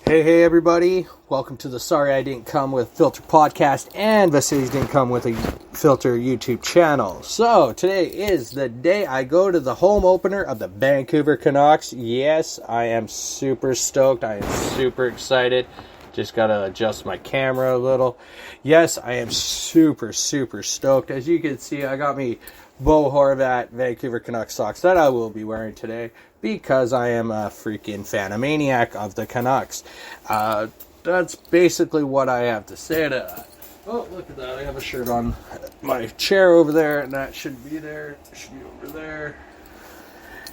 Hey everybody, welcome to the Sorry I Didn't Come with Filter podcast and Vasilis Didn't Come with a Filter YouTube channel. So today is the day I go to the home opener of the Vancouver Canucks. Yes, I am super stoked. I am super excited. Just gotta adjust my camera a little. Yes, I am super stoked. As you can see, I got me Bo Horvat Vancouver Canucks socks that I will be wearing today because I am a freaking fanamaniac of the Canucks. That's basically what I have to say to that. Oh, look at that. I have a shirt on my chair over there, and that should be there. It should be over there.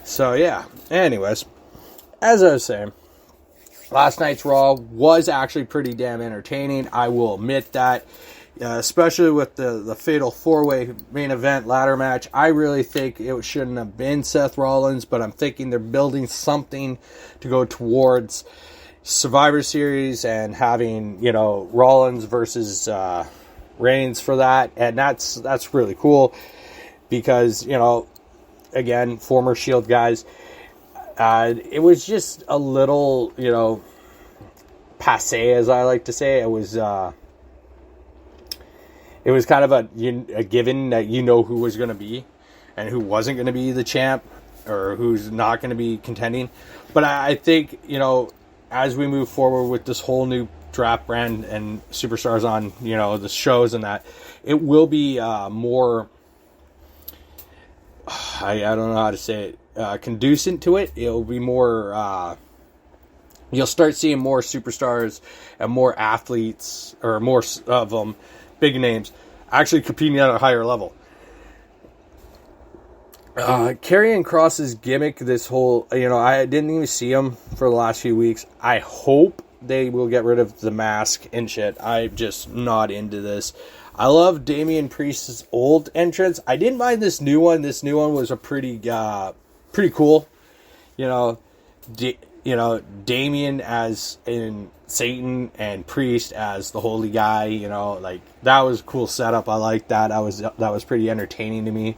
So, yeah. Anyways, as I was saying, last night's Raw was actually pretty damn entertaining. I will admit that. Especially with the fatal four-way main event ladder match. I really think it shouldn't have been Seth Rollins, but I'm thinking they're building something to go towards Survivor Series and having, Rollins versus Reigns for that. And that's really cool because, again, former Shield guys, it was just a little, passé, as I like to say. It was kind of a given that who was going to be and who wasn't going to be the champ or who's not going to be contending. But I think, as we move forward with this whole new draft brand and superstars on, the shows and that, it will be more, I don't know how to say it, conducive to it. It'll be more, you'll start seeing more superstars and more athletes or more of them, big names, actually competing at a higher level. Karrion Kross's gimmick, this whole, I didn't even see him for the last few weeks. I hope they will get rid of the mask and shit. I'm just not into this. I love Damian Priest's old entrance. I didn't mind this new one. This new one was a pretty cool. Damian as in Satan and Priest as the holy guy, that was a cool setup. I like that. That was pretty entertaining to me.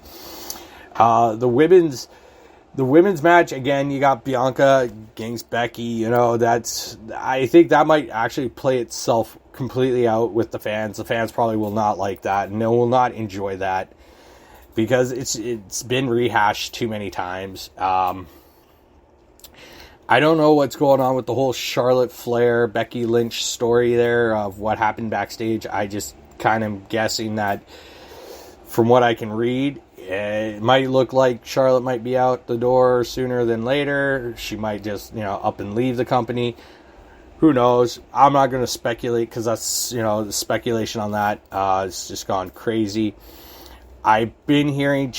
The women's match, again, you got Bianca against Becky, I think that might actually play itself completely out with the fans. The fans probably will not like that, and they will not enjoy that because it's been rehashed too many times. I don't know what's going on with the whole Charlotte Flair, Becky Lynch story there of what happened backstage. I just kind of guessing that from what I can read, it might look like Charlotte might be out the door sooner than later. She might just, up and leave the company. Who knows? I'm not going to speculate because that's, the speculation on that it's just gone crazy. I've been hearing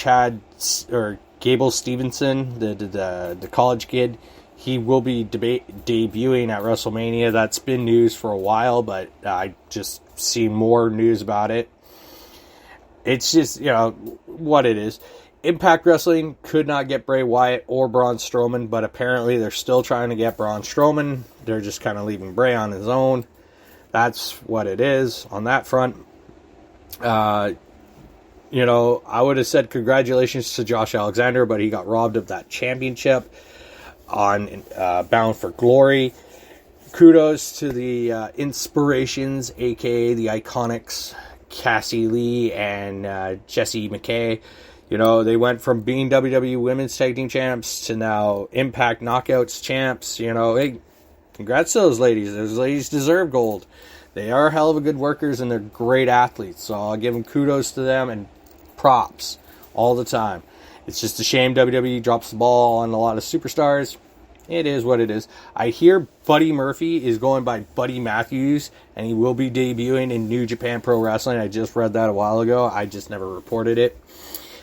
Gable Stevenson, the college kid, he will be debuting at WrestleMania. That's been news for a while, but I just see more news about it. It's just, what it is. Impact Wrestling could not get Bray Wyatt or Braun Strowman, but apparently they're still trying to get Braun Strowman. They're just kind of leaving Bray on his own. That's what it is on that front. I would have said congratulations to Josh Alexander, but he got robbed of that championship on Bound for Glory. Kudos to the Inspirations, aka the Iconics, Cassie Lee and Jessie McKay. They went from being WWE Women's Tag Team Champs to now Impact Knockouts Champs. Hey, congrats to those ladies. Those ladies deserve gold. They are hell of a good workers and they're great athletes. So I'll give them kudos to them and props all the time. It's just a shame WWE drops the ball on a lot of superstars. It is what it is. I hear Buddy Murphy is going by Buddy Matthews, and he will be debuting in New Japan Pro Wrestling. I just read that a while ago. I just never reported it.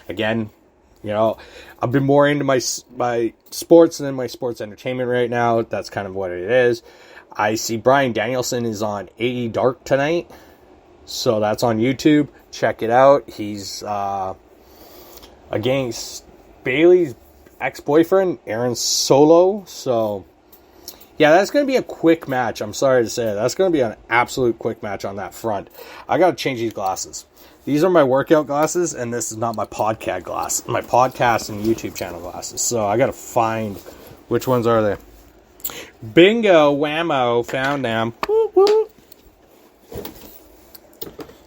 Again, I've been more into my sports than my sports entertainment right now. That's kind of what it is. I see Bryan Danielson is on AE Dark tonight, so that's on YouTube. Check it out. He's against Bayley's ex-boyfriend, Aaron Solo. So, yeah, that's going to be a quick match. I'm sorry to say that. That's going to be an absolute quick match on that front. I got to change these glasses. These are my workout glasses, and this is not my podcast and YouTube channel glasses. So I got to find which ones are they. Bingo, whammo, found them. Woo, woo.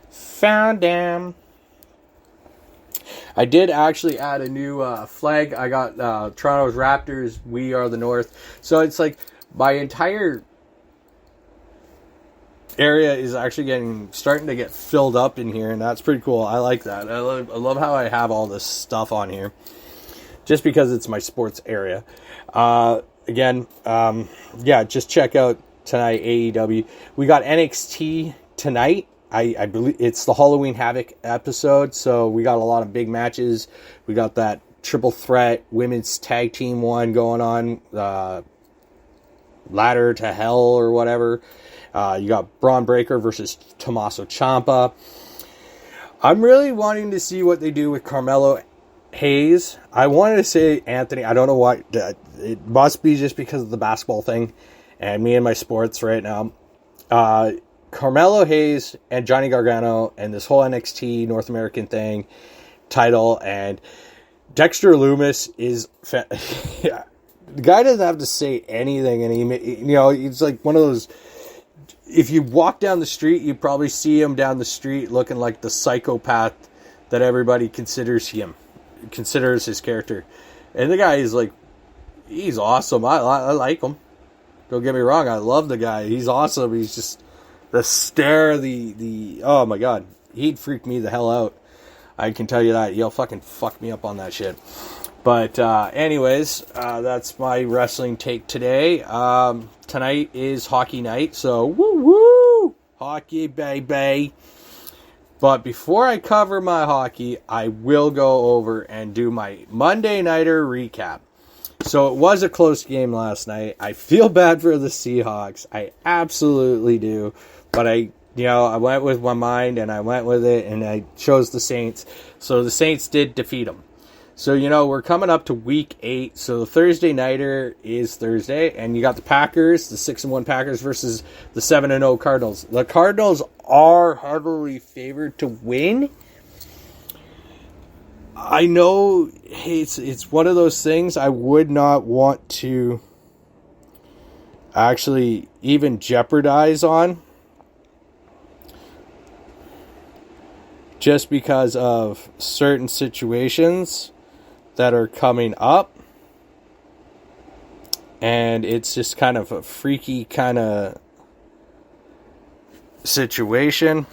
Found them. I did actually add a new flag. I got Toronto's Raptors, We Are the North. So it's like my entire area is actually starting to get filled up in here, and that's pretty cool. I like that. I love how I have all this stuff on here, just because it's my sports area. Again, just check out tonight AEW. We got NXT tonight. I believe it's the Halloween Havoc episode, so we got a lot of big matches. We got that triple threat women's tag team one going on, Ladder to Hell or whatever. You got Braun Breaker versus Tommaso Ciampa. I'm really wanting to see what they do with Carmelo Hayes. I wanted to say Anthony. I don't know why. It must be just because of the basketball thing and me and my sports right now. Carmelo Hayes and Johnny Gargano and this whole NXT North American thing title, and Dexter Lumis is the guy doesn't have to say anything, and he's like one of those. If you walk down the street, you probably see him down the street looking like the psychopath that everybody considers his character. And the guy is like, he's awesome. I like him. Don't get me wrong, I love the guy. He's awesome. He's just the stare, the oh my god, he'd freak me the hell out. I can tell you that. He'll fucking fuck me up on that shit. But anyways, that's my wrestling take today. Tonight is hockey night, so woo woo, hockey baby. But before I cover my hockey, I will go over and do my Monday Nighter recap. So it was a close game last night. I feel bad for the Seahawks. I absolutely do. But I went with my mind, and I went with it, and I chose the Saints. So the Saints did defeat them. So, we're coming up to week 8. So the Thursday Nighter is Thursday, and you got the Packers, the 6-1 Packers versus the 7-0 Cardinals. The Cardinals are heavily favored to win. I know it's one of those things I would not want to actually even jeopardize on, just because of certain situations that are coming up, and it's just kind of a freaky kind of situation.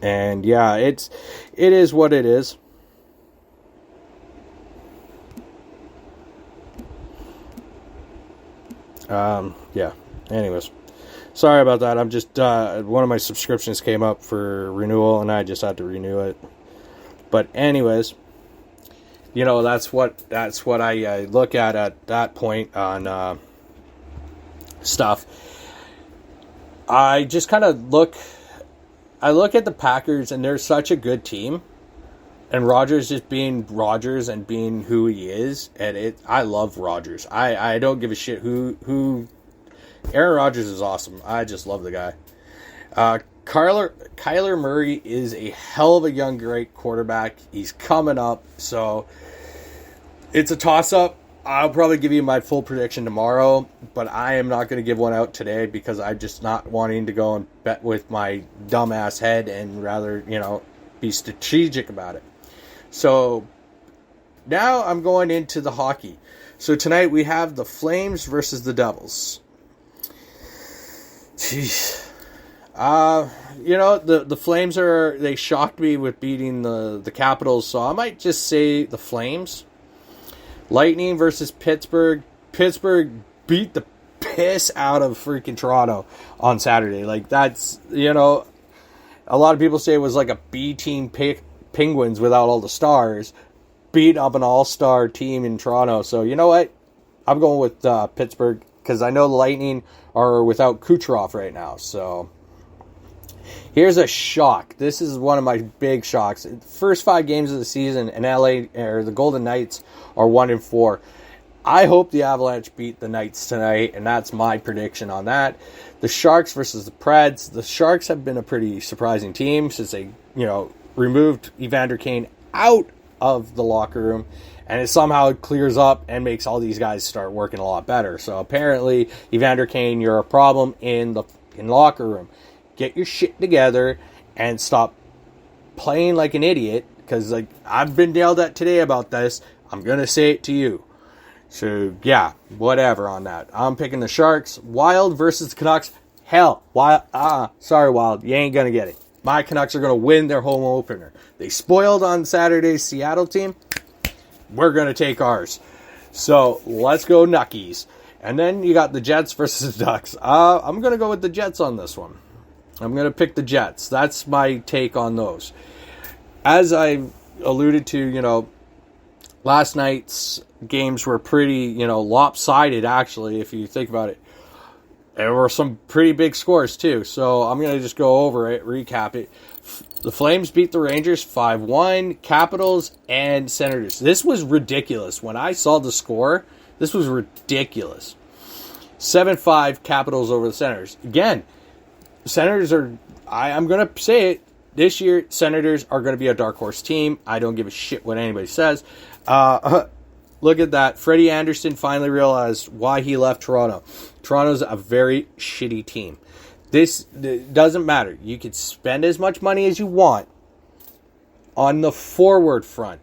And yeah, it is what it is. Yeah. Anyways, sorry about that. I'm just one of my subscriptions came up for renewal, and I just had to renew it. But anyways, that's what I look at that point on stuff. I just kind of look at the Packers, and they're such a good team. And Rodgers just being Rodgers and being who he is, and I love Rodgers. I don't give a shit who. Aaron Rodgers is awesome. I just love the guy. Kyler Murray is a hell of a young, great quarterback. He's coming up, so it's a toss-up. I'll probably give you my full prediction tomorrow, but I am not going to give one out today because I'm just not wanting to go and bet with my dumbass head and rather, be strategic about it. So now I'm going into the hockey. So tonight we have the Flames versus the Devils. Jeez. The Flames they shocked me with beating the Capitals, so I might just say the Flames. Lightning versus Pittsburgh. Pittsburgh beat the piss out of freaking Toronto on Saturday. Like, that's, a lot of people say it was like a B team Penguins without all the stars. Beat up an all-star team in Toronto. So, you know what? I'm going with Pittsburgh because I know the Lightning are without Kucherov right now. So, here's a shock. This is one of my big shocks. The first 5 games of the season in LA, or the Golden Knights, are 1-4. I hope the Avalanche beat the Knights tonight, and that's my prediction on that. The Sharks versus the Preds. The Sharks have been a pretty surprising team since they, removed Evander Kane out of the locker room, and it somehow clears up and makes all these guys start working a lot better. So apparently, Evander Kane, you're a problem in the locker room. Get your shit together and stop playing like an idiot, because I've been yelled at today about this. I'm going to say it to you. So, yeah, whatever on that. I'm picking the Sharks. Wild versus Canucks. Hell, sorry, Wild. You ain't going to get it. My Canucks are going to win their home opener. They spoiled on Saturday's Seattle team. We're going to take ours. So, let's go Nuckies. And then you got the Jets versus the Ducks. I'm going to go with the Jets on this one. I'm going to pick the Jets. That's my take on those. As I alluded to, last night's games were pretty, lopsided, actually, if you think about it. There were some pretty big scores, too. So I'm going to just go over it, recap it. The Flames beat the Rangers 5-1, Capitals and Senators. This was ridiculous. When I saw the score, this was ridiculous. 7-5 Capitals over the Senators. Again, Senators are, I'm going to say it, this year, Senators are going to be a dark horse team. I don't give a shit what anybody says. Look at that. Freddie Anderson finally realized why he left Toronto. Toronto's a very shitty team. This doesn't matter. You can spend as much money as you want on the forward front.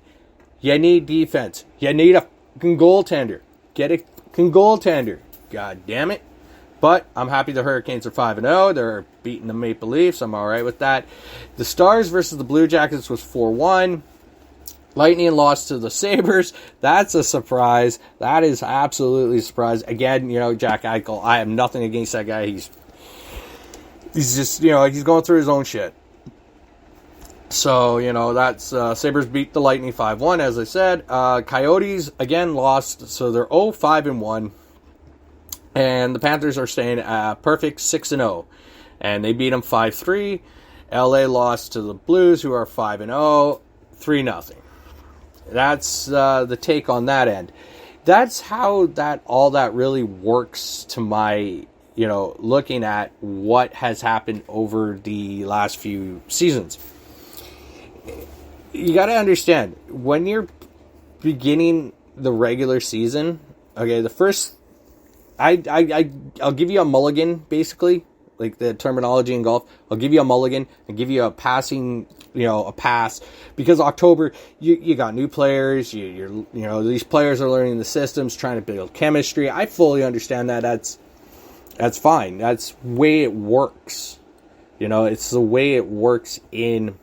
You need defense. You need a fucking goaltender. Get a fucking goaltender. God damn it. But I'm happy the Hurricanes are 5-0. They're beating the Maple Leafs. I'm all right with that. The Stars versus the Blue Jackets was 4-1. Lightning lost to the Sabres. That's a surprise. That is absolutely a surprise. Again, Jack Eichel, I have nothing against that guy. He's just, he's going through his own shit. So, that's Sabres beat the Lightning 5-1, as I said. Coyotes, again, lost. So they're 0-5-1. And the Panthers are staying perfect 6-0. And they beat them 5-3. LA lost to the Blues, who are 5-0, 3-0. That's the take on that end. That's how all that really works to my, looking at what has happened over the last few seasons. You got to understand, when you're beginning the regular season, okay, the first, I'll give you a mulligan, basically, like the terminology in golf. I'll give you a mulligan and give you a passing, a pass, because October, you got new players, these players are learning the systems, trying to build chemistry. I fully understand that. That's fine. That's the way it works. It's the way it works in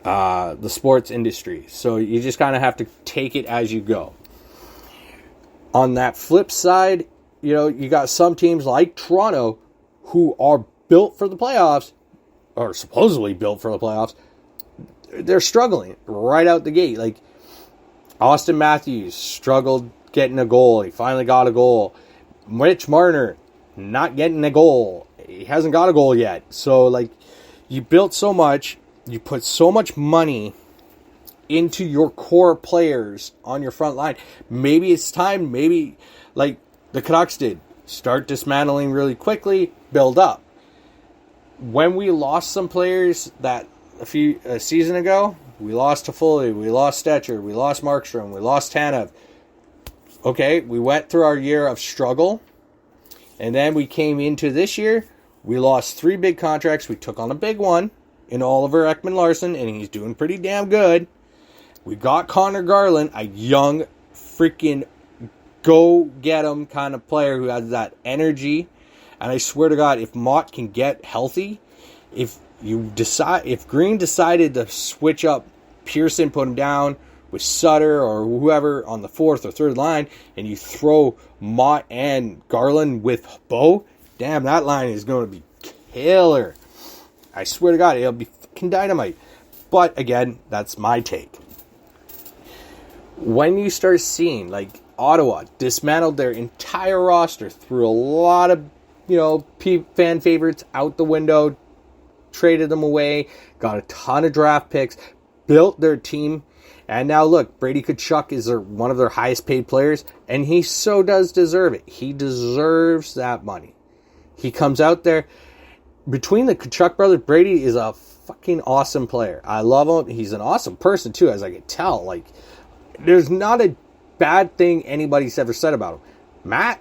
the sports industry. So you just kind of have to take it as you go. On that flip side, you got some teams like Toronto who are built for the playoffs, or supposedly built for the playoffs. They're struggling right out the gate. Like, Austin Matthews struggled getting a goal. He finally got a goal. Mitch Marner not getting a goal. He hasn't got a goal yet. So, you built so much. You put so much money into your core players on your front line. Maybe it's time, like the Canucks did, start dismantling really quickly, build up. When we lost some players a season ago, we lost Toffoli, we lost Stetcher, we lost Markstrom, we lost Tanev. Okay, we went through our year of struggle, and then we came into this year, we lost 3 big contracts. We took on a big one in Oliver Ekman-Larsson, and he's doing pretty damn good. We got Connor Garland, a young freaking go-get-him kind of player who has that energy. And I swear to God, if Mott can get healthy, if Green decided to switch up Pearson, put him down with Sutter or whoever on the 4th or 3rd line, and you throw Mott and Garland with Bo, damn, that line is going to be killer. I swear to God, it'll be fucking dynamite. But again, that's my take. When you start seeing, Ottawa dismantled their entire roster, threw a lot of, fan favorites out the window, traded them away, got a ton of draft picks, built their team. And now look, Brady Tkachuk is one of their highest paid players, and he so does deserve it. He deserves that money. He comes out there. Between the Tkachuk brothers, Brady is a fucking awesome player. I love him. He's an awesome person too, as I can tell. Like, there's not a bad thing anybody's ever said about him. Matt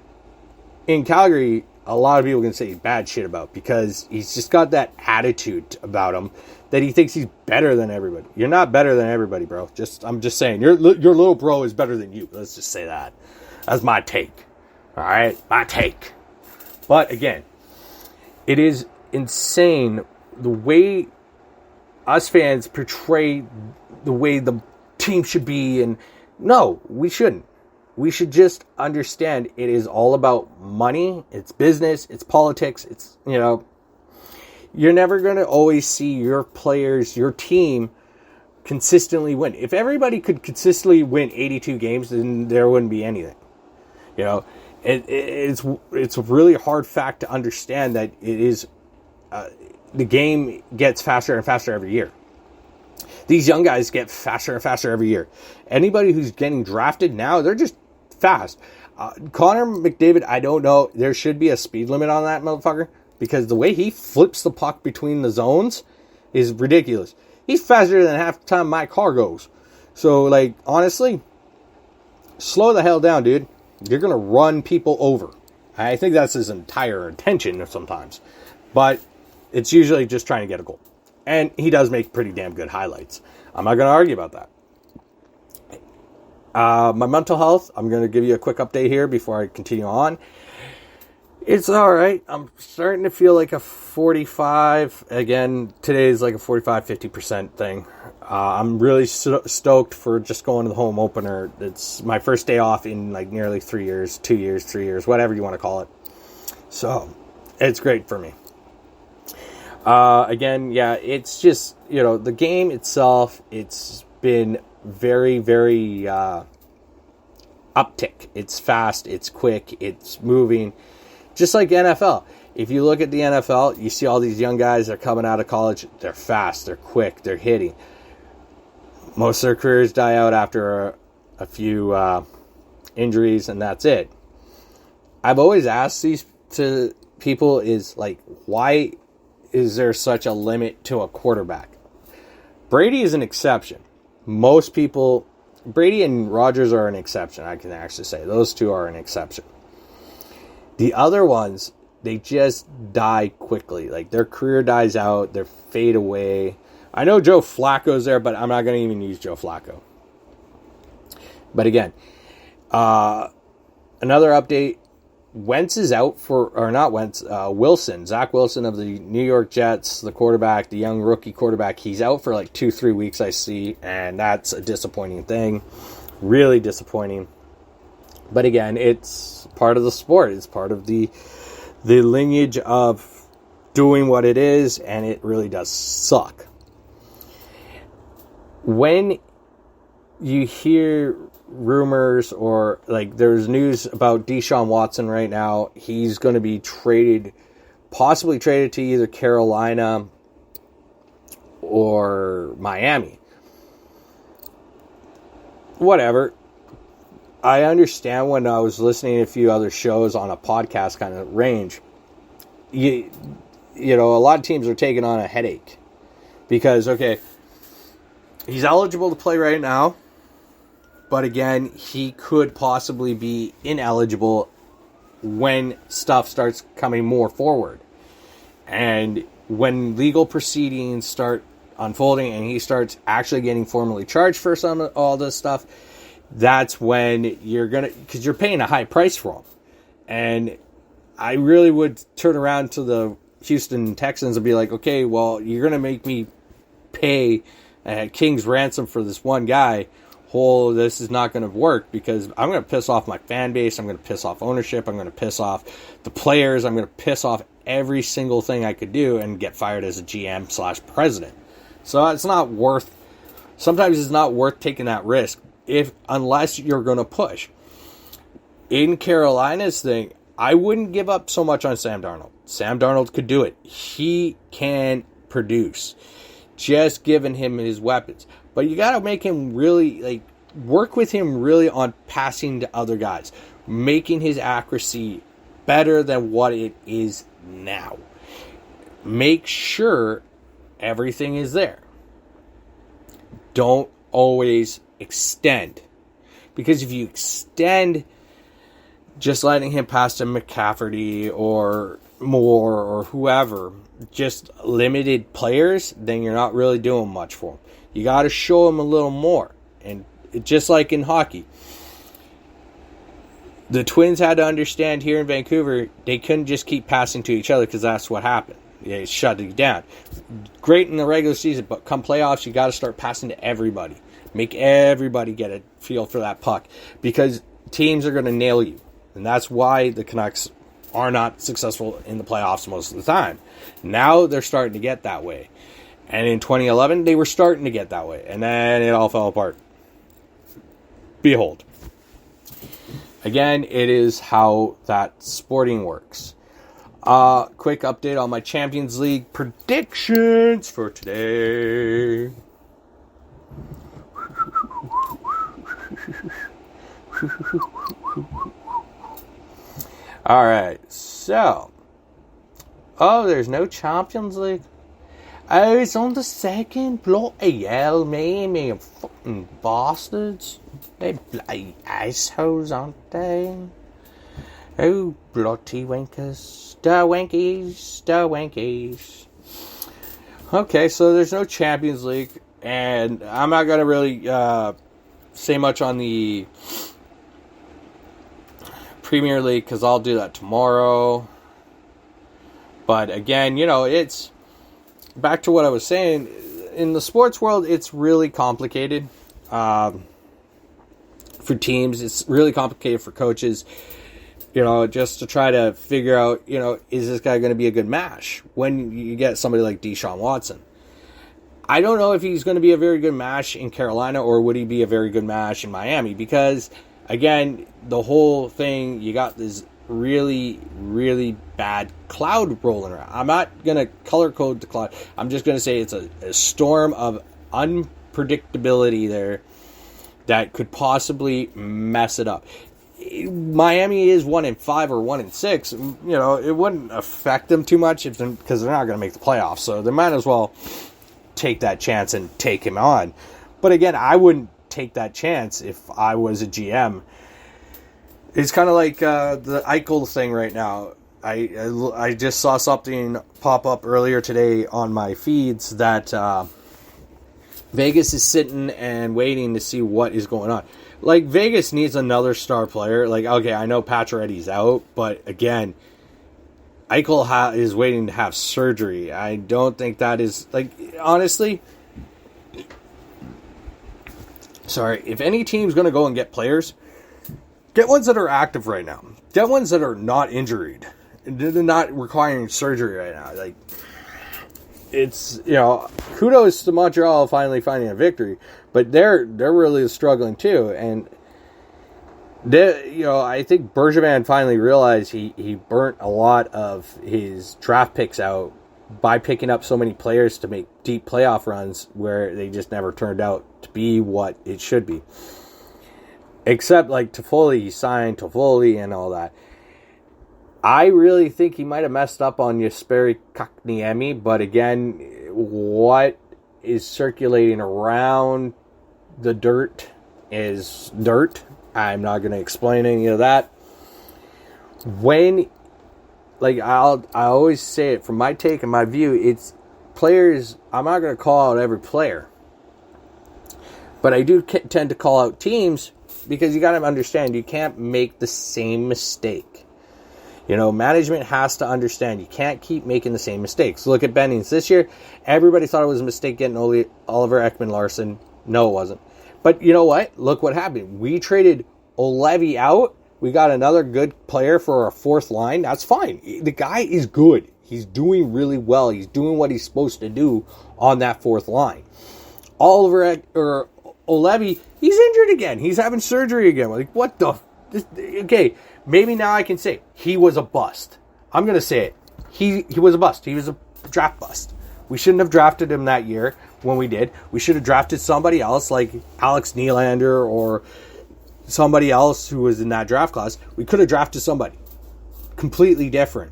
in Calgary, a lot of people can say bad shit about, because he's just got that attitude about him that he thinks he's better than everybody. You're not better than everybody, bro. I'm just saying, your little bro is better than you. Let's just say that. That's my take. All right, my take. But again, it is insane the way us fans portray the way the team should be, and no, we shouldn't. We should just understand it is all about money. It's business. It's politics. It's, you're never going to always see your players, your team consistently win. If everybody could consistently win 82 games, then there wouldn't be anything. It's a really hard fact to understand that it is the game gets faster and faster every year. These young guys get faster and faster every year. Anybody who's getting drafted now, they're just fast. Connor McDavid, I don't know. There should be a speed limit on that motherfucker, because the way he flips the puck between the zones is ridiculous. He's faster than half the time my car goes. So, like, honestly, slow the hell down, dude. You're going to run people over. I think that's his entire intention sometimes. But it's usually just trying to get a goal. And he does make pretty damn good highlights. I'm not going to argue about that. My mental health, I'm going to give you a quick update here before I continue on. It's all right. I'm starting to feel like a 45. Again, today is like a 45-50% thing. I'm really stoked for just going to the home opener. It's my first day off in like nearly 3 years, 2 years, 3 years, whatever you want to call it. So it's great for me. Again, yeah, it's just, the game itself, it's been very, very uptick. It's fast, it's quick, it's moving. Just like NFL. If you look at the NFL, you see all these young guys that are coming out of college. They're fast, they're quick, they're hitting. Most of their careers die out after a few injuries, and that's it. I've always asked these to people is like, why is there such a limit to a quarterback? Brady is an exception. Most people, Brady and Rodgers are an exception, I can actually say. Those two are an exception. The other ones, they just die quickly. Like, their career dies out, they fade away. I know Joe Flacco's there, but I'm not going to even use Joe Flacco. But again, another update. Wentz is out Wilson, Zach Wilson of the New York Jets, the quarterback, the young rookie quarterback. He's out for like 2-3 weeks, I see, and that's a disappointing thing. Really disappointing. But again, it's part of the sport. It's part of the lineage of doing what it is, and it really does suck. When you hear rumors or like there's news about Deshaun Watson right now, he's going to be possibly traded to either Carolina or Miami. Whatever. I understand when I was listening to a few other shows on a podcast kind of range, you know, a lot of teams are taking on a headache because, okay, he's eligible to play right now, but again, he could possibly be ineligible when stuff starts coming more forward. And when legal proceedings start unfolding and he starts actually getting formally charged for all this stuff, that's when because you're paying a high price for him. And I really would turn around to the Houston Texans and be like, okay, well, you're going to make me pay a king's ransom for this one guy. This is not going to work because I'm going to piss off my fan base. I'm going to piss off ownership. I'm going to piss off the players. I'm going to piss off every single thing I could do and get fired as a GM/president. So sometimes it's not worth taking that risk unless you're going to push. In Carolina's thing, I wouldn't give up so much on Sam Darnold. Sam Darnold could do it. He can produce. Just giving him his weapons. But you got to make him really, like, work with him really on passing to other guys, making his accuracy better than what it is now. Make sure everything is there. Don't always extend. Because if you extend just letting him pass to McCafferty or Moore or whoever, just limited players, then you're not really doing much for him. You got to show him a little more. And just like in hockey, the Twins had to understand here in Vancouver, they couldn't just keep passing to each other because that's what happened. They shut it down. Great in the regular season, but come playoffs, you got to start passing to everybody. Make everybody get a feel for that puck because teams are going to nail you. And that's why the Canucks are not successful in the playoffs most of the time. Now they're starting to get that way. And in 2011, they were starting to get that way. And then it all fell apart. Behold. Again, it is how that sporting works. Quick update on my Champions League predictions for today. Alright, so. Oh, there's no Champions League. Oh, it's on the second. Bloody hell, me fucking bastards. They bloody assholes, aren't they? Oh, bloody wankers. The wankies. Okay, so there's no Champions League. And I'm not going to really say much on the Premier League because I'll do that tomorrow. But again, it's back to what I was saying. In the sports world, it's really complicated for teams. It's really complicated for coaches, just to try to figure out, is this guy going to be a good match when you get somebody like Deshaun Watson? I don't know if he's going to be a very good match in Carolina or would he be a very good match in Miami because, again, the whole thing, you got this really, really bad cloud rolling around. I'm not going to color code the cloud. I'm just going to say it's a storm of unpredictability there that could possibly mess it up. Miami is 1-5 or 1-6. It wouldn't affect them too much because they're not going to make the playoffs. So they might as well take that chance and take him on. But again, I wouldn't take that chance if I was a GM. It's kind of like the Eichel thing right now. I just saw something pop up earlier today on my feeds that Vegas is sitting and waiting to see what is going on. Like, Vegas needs another star player. Like, okay, I know Pacioretty's out, but again, Eichel is waiting to have surgery. I don't think that is, like, honestly, sorry, if any team's going to go and get players, get ones that are active right now. Get ones that are not injured. They're not requiring surgery right now. Like, it's, kudos to Montreal finally finding a victory, but they're really struggling too. And I think Bergevin finally realized he burnt a lot of his draft picks out by picking up so many players to make deep playoff runs where they just never turned out to be what it should be. Except like Toffoli, he signed Toffoli and all that. I really think he might have messed up on Jesperi Kotkaniemi, but again, what is circulating around the dirt is dirt. I'm not going to explain any of that. When, like, I always say it from my take and my view, it's players, I'm not going to call out every player. But I do tend to call out teams because you got to understand, you can't make the same mistake. Management has to understand you can't keep making the same mistakes. Look at Bennings this year. Everybody thought it was a mistake getting Oliver Ekman-Larsson. No, it wasn't. But you know what? Look what happened. We traded Olevi out. We got another good player for our fourth line. That's fine. The guy is good. He's doing really well. He's doing what he's supposed to do on that fourth line. Olevi, he's injured again. He's having surgery again. Like, what the? Okay, maybe now I can say he was a bust. I'm going to say it. He was a bust. He was a draft bust. We shouldn't have drafted him that year when we did. We should have drafted somebody else like Alex Nylander or somebody else who was in that draft class. We could have drafted somebody completely different.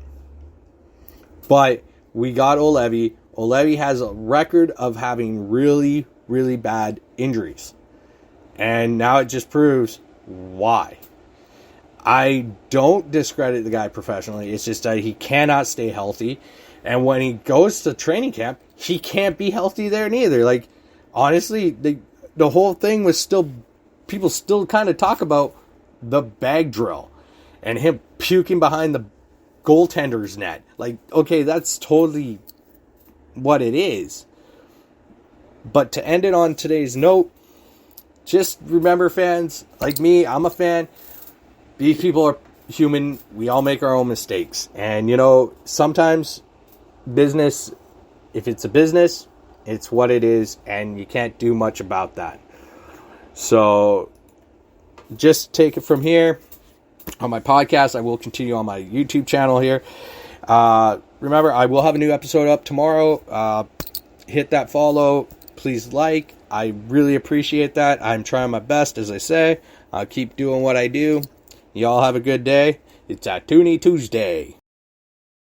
But we got Olevi. Olevi has a record of having really, really bad injuries. And now it just proves why. I don't discredit the guy professionally. It's just that he cannot stay healthy. And when he goes to training camp, he can't be healthy there neither. Like, honestly, the whole thing was still... People still kind of talk about the bag drill and him puking behind the goaltender's net. Like, okay, that's totally what it is. But to end it on today's note, just remember, fans, like me, I'm a fan. These people are human. We all make our own mistakes. And, sometimes business, if it's a business, it's what it is, and you can't do much about that. So, just take it from here. On my podcast, I will continue on my YouTube channel here. Remember, I will have a new episode up tomorrow. Hit that follow. Please like. I really appreciate that. I'm trying my best, as I say. I'll keep doing what I do. Y'all have a good day. It's a Toonie Tuesday.